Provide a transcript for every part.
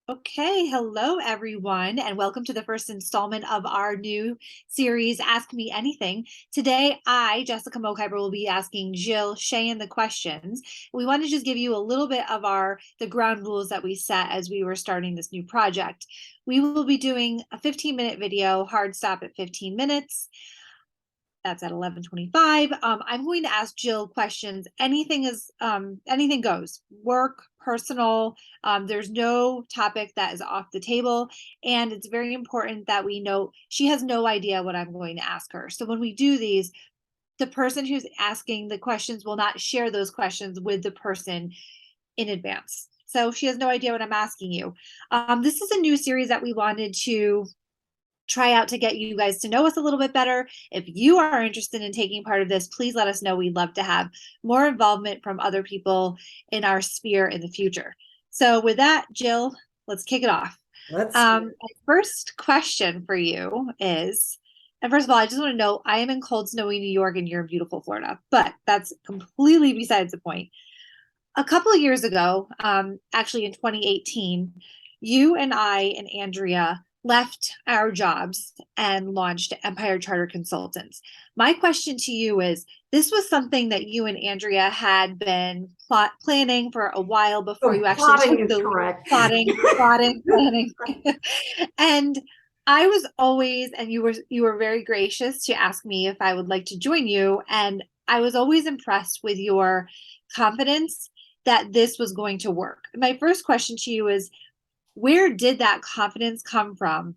Okay, hello everyone, and welcome to the first installment of our new series, Ask Me Anything. Today, Jessica Mokhiber, will be asking Jill Shahen the questions. We want to just give you a little bit of the ground rules that we set as we were starting this new project. We will be doing a 15-minute video, hard stop at 15 minutes. That's at 11:25. I'm going to ask Jill questions. Anything goes. Work, personal. There's no topic that is off the table, and it's very important that we know she has no idea what I'm going to ask her. So when we do these, the person who's asking the questions will not share those questions with the person in advance. So she has no idea what I'm asking you. This is a new series that we wanted to try out to get you guys to know us a little bit better. If you are interested in taking part of this, please let us know. We'd love to have more involvement from other people in our sphere in the future. So with that, Jill, let's kick it off. My first question for you is, and first of all, I just want to know, I am in cold, snowy New York and you're in beautiful Florida, but that's completely besides the point. A couple of years ago, actually in 2018, you and I and Andrea left our jobs and launched Empire Charter Consultants. My question to you is, this was something that you and Andrea had been planning for a while before you actually Plotting took is the correct. planning. And I was always, and you were very gracious to ask me if I would like to join you. And I was always impressed with your confidence that this was going to work. My first question to you is, where did that confidence come from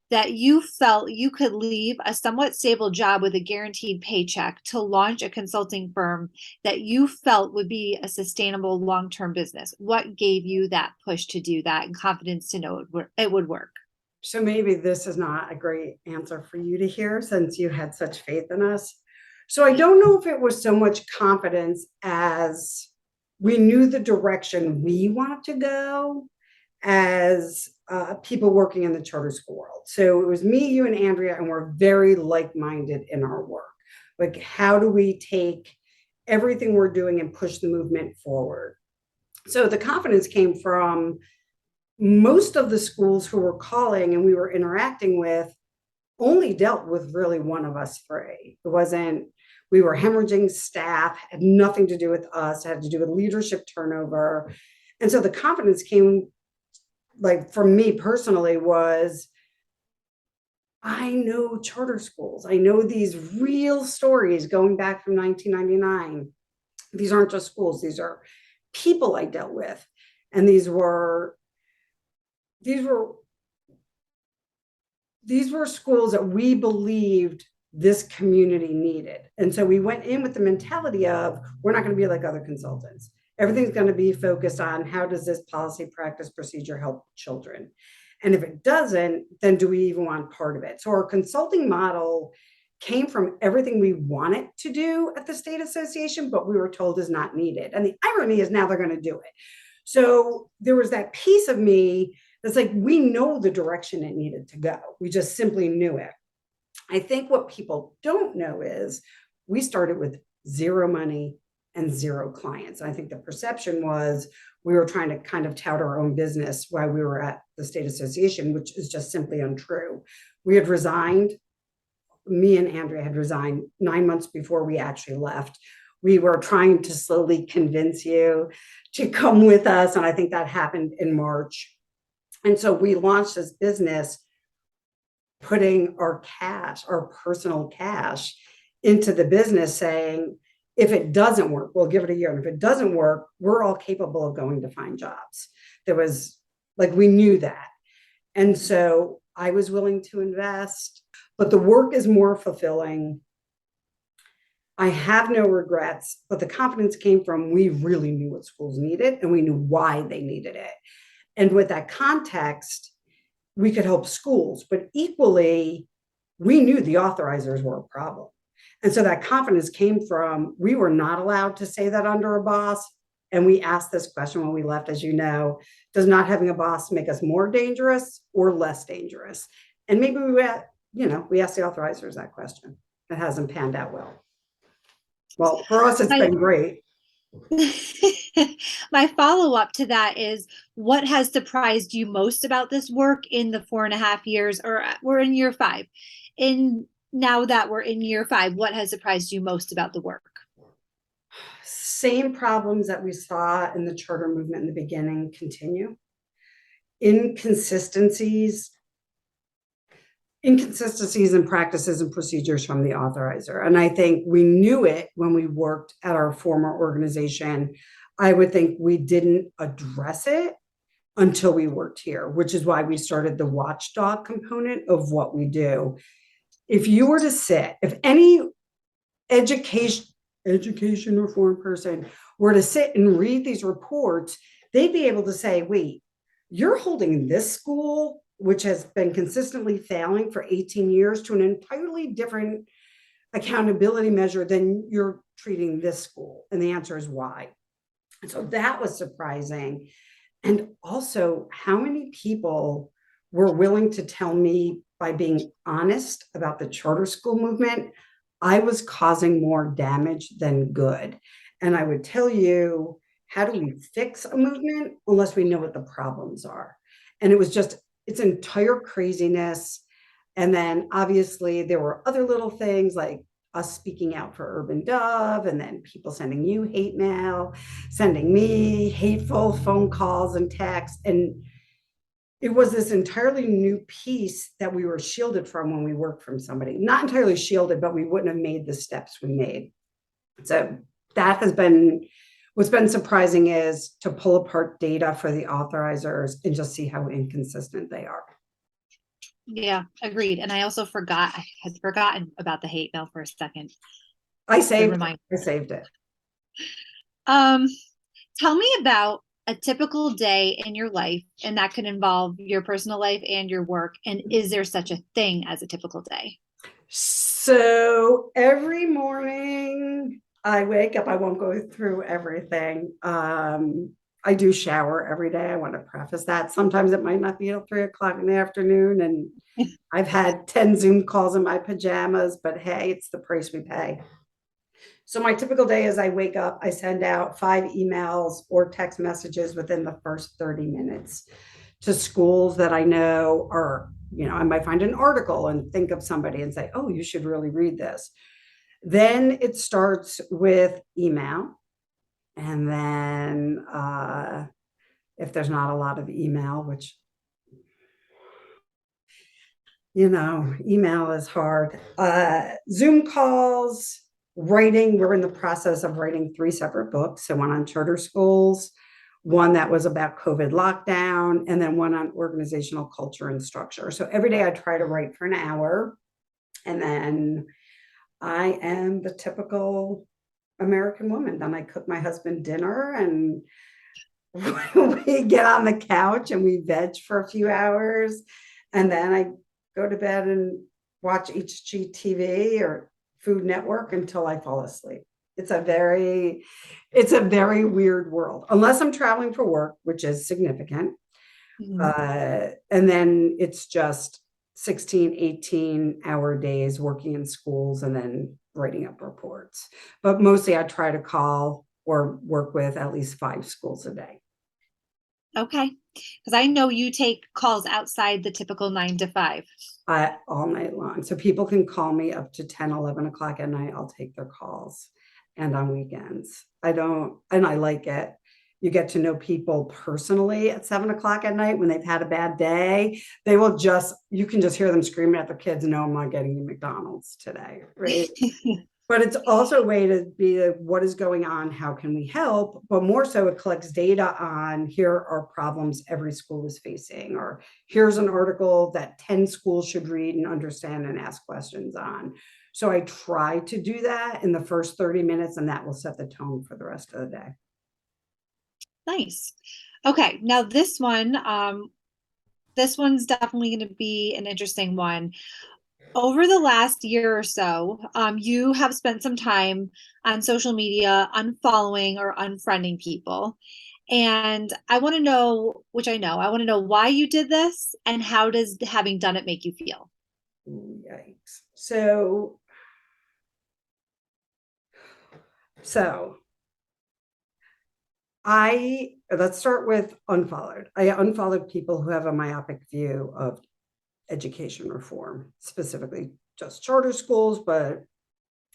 that you felt you could leave a somewhat stable job with a guaranteed paycheck to launch a consulting firm that you felt would be a sustainable long-term business? What gave you that push to do that and confidence to know it would work? So maybe this is not a great answer for you to hear since you had such faith in us. So I don't know if it was so much confidence as we knew the direction we want to go as people working in the charter school world. So it was me, you, and Andrea, and we're very like-minded in our work. Like, how do we take everything we're doing and push the movement forward? So the confidence came from most of the schools who were calling and we were interacting with only dealt with really one of us three. It wasn't, we were hemorrhaging staff, had nothing to do with us, had to do with leadership turnover. And so the confidence came, like, from me personally, was I know charter schools. I know these real stories going back from 1999. These aren't just schools, these are people I dealt with. And these were schools that we believed this community needed. And so we went in with the mentality of, we're not going to be like other consultants. Everything's going to be focused on how does this policy, practice, procedure help children? And if it doesn't, then do we even want part of it? So our consulting model came from everything we wanted to do at the state association, but we were told is not needed. And the irony is now they're going to do it. So there was that piece of me that's like, we know the direction it needed to go. We just simply knew it. I think what people don't know is we started with zero money and zero clients. I think the perception was we were trying to kind of tout our own business while we were at the state association, which is just simply untrue. We had resigned. Me and Andrea had resigned 9 months before we actually left. We were trying to slowly convince you to come with us. And I think that happened in March. And so we launched this business, putting our cash, our personal cash, into the business, saying, if it doesn't work, we'll give it a year. And if it doesn't work, we're all capable of going to find jobs. There was, like, we knew that. And so I was willing to invest, but the work is more fulfilling. I have no regrets, but the confidence came from, we really knew what schools needed and we knew why they needed it. And with that context, we could help schools, but equally, we knew the authorizers were a problem. And so that confidence came from, we were not allowed to say that under a boss. And we asked this question when we left, as you know, does not having a boss make us more dangerous or less dangerous? And maybe we asked the authorizers that question. It hasn't panned out well. Well, for us, it's been great. My follow-up to that is what has surprised you most about this work in the 4.5 years, or we're in year five. In Now that we're in year five, what has surprised you most about the work? Same problems that we saw in the charter movement in the beginning continue. Inconsistencies, inconsistencies in practices and procedures from the authorizer. And I think we knew it when we worked at our former organization. I would think we didn't address it until we worked here, which is why we started the watchdog component of what we do. If you were to sit, if any education education reform person were to sit and read these reports, they'd be able to say, wait, you're holding this school, which has been consistently failing for 18 years, to an entirely different accountability measure than you're treating this school. And the answer is why. And so that was surprising. And also, how many people were willing to tell me, by being honest about the charter school movement, I was causing more damage than good. And I would tell you, how do we fix a movement unless we know what the problems are? And it was just, it's entire craziness. And then obviously there were other little things like us speaking out for Urban Dove, and then people sending you hate mail, sending me hateful phone calls and texts. And it was this entirely new piece that we were shielded from when we worked from somebody. Not entirely shielded, but we wouldn't have made the steps we made. So that has been what's been surprising, is to pull apart data for the authorizers and just see how inconsistent they are. Yeah, agreed. And I also I had forgotten about the hate mail for a second. I Good saved reminder. I saved it. Um, Tell me about a typical day in your life, and that could involve your personal life and your work. And is there such a thing as a typical day? So every morning I wake up, I won't go through everything. I do shower every day. I want to preface that. Sometimes it might not be till 3 o'clock in the afternoon, and I've had 10 Zoom calls in my pajamas, but hey, it's the price we pay. So my typical day is I wake up, I send out 5 emails or text messages within the first 30 minutes to schools that I know are, I might find an article and think of somebody and say, oh, you should really read this. Then it starts with email. And then if there's not a lot of email, which, email is hard. Zoom calls, writing. We're in the process of writing 3 separate books. So one on charter schools, one that was about COVID lockdown, and then one on organizational culture and structure. So every day I try to write for an hour. And then I am the typical American woman. Then I cook my husband dinner, and we get on the couch and we veg for a few hours. And then I go to bed and watch HGTV or Food Network until I fall asleep. It's a very weird world, unless I'm traveling for work, which is significant. And then it's just 16, 18-hour days working in schools and then writing up reports. But mostly I try to call or work with at least 5 schools a day. Okay. Because I know you take calls outside the typical 9 to 5. All night long. So people can call me up to 10, 11 o'clock at night. I'll take their calls, and on weekends. And I like it. You get to know people personally at 7 o'clock at night when they've had a bad day. You can just hear them screaming at their kids, no, I'm not getting you McDonald's today. Right. But it's also a way to be what is going on, how can we help? But more so, it collects data on, here are problems every school is facing, or here's an article that 10 schools should read and understand and ask questions on. So I try to do that in the first 30 minutes, and that will set the tone for the rest of the day. Nice. Okay, now this one's definitely going to be an interesting one. Over the last year or so, you have spent some time on social media unfollowing or unfriending people. And I want to know, I want to know why you did this, and how does having done it make you feel? Yikes. So let's start with unfollowed. I unfollowed people who have a myopic view of education reform, specifically just charter schools. But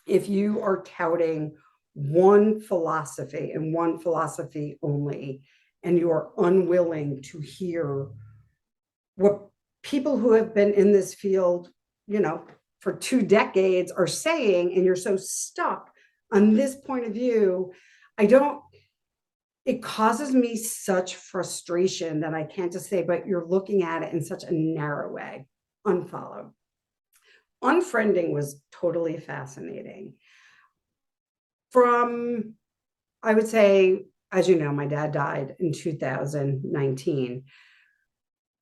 if you are touting one philosophy and one philosophy only, and you are unwilling to hear what people who have been in this field, for 2 decades are saying, and you're so stuck on this point of view, it causes me such frustration that I can't just say, but you're looking at it in such a narrow way. Unfollow. Unfriending was totally fascinating. From, I would say, as you know, my dad died in 2019.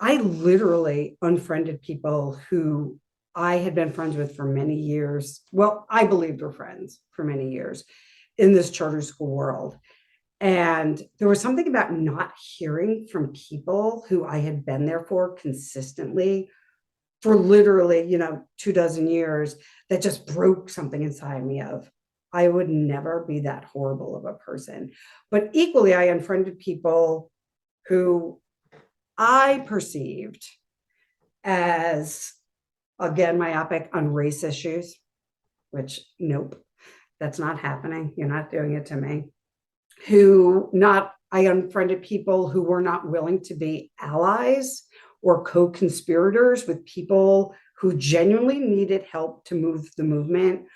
I literally unfriended people who I had been friends with for many years. Well, I believed were friends for many years in this charter school world. And there was something about not hearing from people who I had been there for consistently for literally, 24 years that just broke something inside me of, I would never be that horrible of a person. But equally, I unfriended people who I perceived as, again, myopic on race issues, which, nope, that's not happening. You're not doing it to me. I unfriended people who were not willing to be allies or co-conspirators with people who genuinely needed help to move the movement.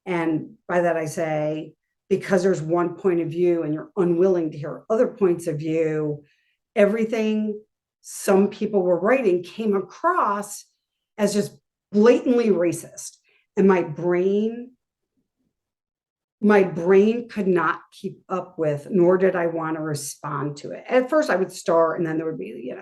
And by that I say, because there's one point of view and you're unwilling to hear other points of view, everything some people were writing came across as just blatantly racist. And my brain could not keep up with, nor did I want to respond to it. At first I would start, and then there would be,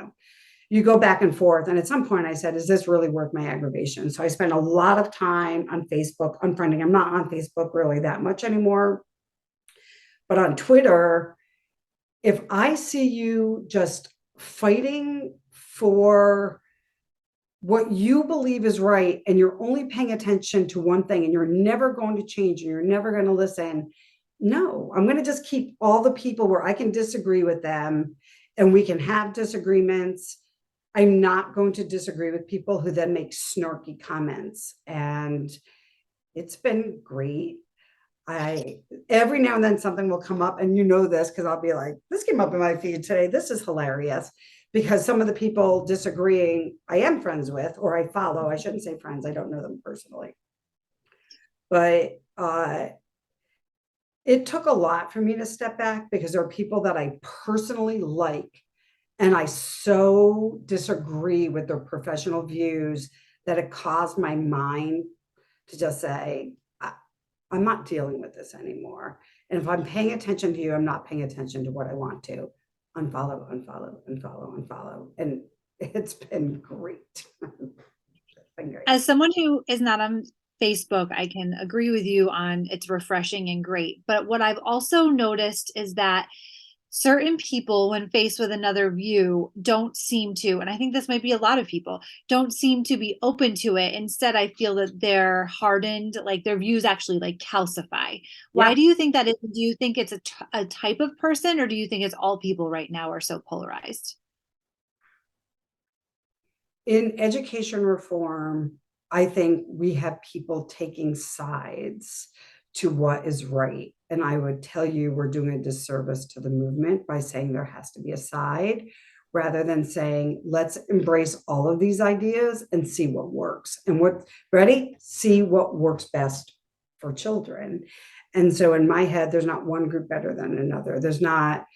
you go back and forth. And at some point I said, is this really worth my aggravation? So I spent a lot of time on Facebook unfriending. I'm not on Facebook really that much anymore. But on Twitter, if I see you just fighting for what you believe is right, and you're only paying attention to one thing, and you're never going to change, and you're never going to listen, no, I'm going to just keep all the people where I can disagree with them, and we can have disagreements. I'm not going to disagree with people who then make snarky comments. And it's been great. Every now and then something will come up, and this because I'll be like, this came up in my feed today. This is hilarious. Because some of the people disagreeing, I am friends with, or I follow. I shouldn't say friends. I don't know them personally. But it took a lot for me to step back, because there are people that I personally like, and I so disagree with their professional views that it caused my mind to just say, I'm not dealing with this anymore. And if I'm paying attention to you, I'm not paying attention to what I want to. Unfollow, unfollow, unfollow, unfollow. And it's been great. It's been great. As someone who is not on Facebook, I can agree with you on it's refreshing and great. But what I've also noticed is that certain people, when faced with another view, don't seem to, and I think this might be a lot of people, don't seem to be open to it. Instead, I feel that they're hardened, like their views actually like calcify. Why Yeah. do you think that is? Do you think it's a type of person, or do you think it's all people right now are so polarized? In education reform, I think we have people taking sides to what is right. And I would tell you, we're doing a disservice to the movement by saying there has to be a side, rather than saying, let's embrace all of these ideas and see what works. And see what works best for children. And so in my head, there's not one group better than another. There's not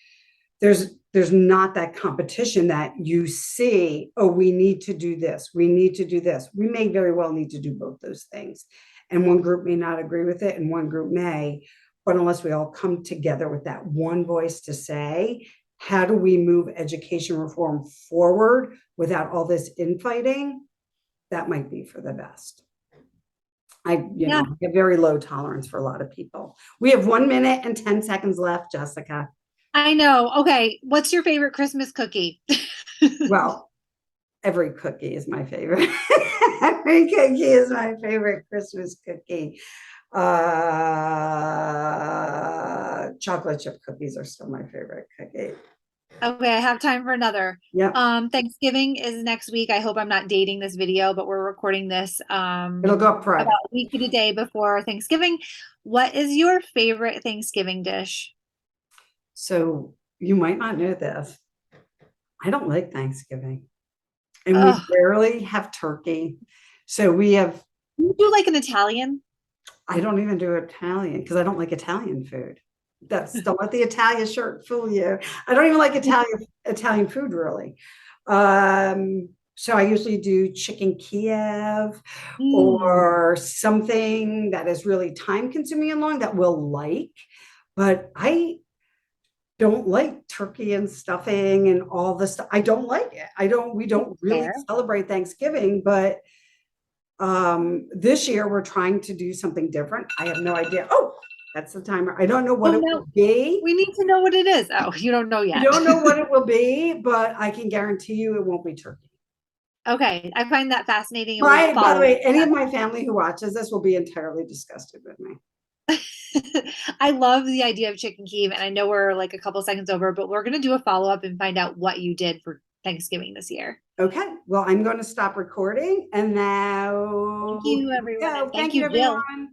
that competition that you see, oh, we need to do this, we need to do this. We may very well need to do both those things. And one group may not agree with it, and one group may. But unless we all come together with that one voice to say, how do we move education reform forward without all this infighting, that might be for the best. Yeah, have very low tolerance for a lot of people. We have 1 minute and 10 seconds left, Jessica. I know. Okay, what's your favorite Christmas cookie? Well, every cookie is my favorite. Every cookie is my favorite Christmas cookie. Chocolate chip cookies are still my favorite cookie. Okay, I have time for another. Yep. Thanksgiving is next week. I hope I'm not dating this video, but we're recording this It'll go up about Friday. a week and a day before Thanksgiving. What is your favorite Thanksgiving dish? So you might not know this. I don't like Thanksgiving, and we Oh, rarely have turkey. So we have, you do like an Italian? I don't even do Italian because I don't like Italian food. That's, don't let the Italian shirt fool you. I don't even like Italian food really. So I usually do chicken Kiev Mm, or something that is really time consuming and long that we'll like. But I don't like turkey and stuffing and all this stuff. I don't like it. We don't really fair. celebrate Thanksgiving, but this year we're trying to do something different. I have no idea. Oh, that's the timer. I don't know what Oh it no, will be. we need to know what it is. Oh, you don't know I yet. don't know what it will be, but I can guarantee you it won't be turkey. Okay, I find that fascinating and we'll By the follow way, any of my family who watches this will be entirely disgusted with me. up. I love the idea of chicken Kiev, and I know we're like a couple seconds over, but we're gonna do a follow-up and find out what you did for Thanksgiving this year. Okay, well, I'm going to stop recording and now Thank you, here we everyone, go. and thank Thank you, you, Jill. everyone.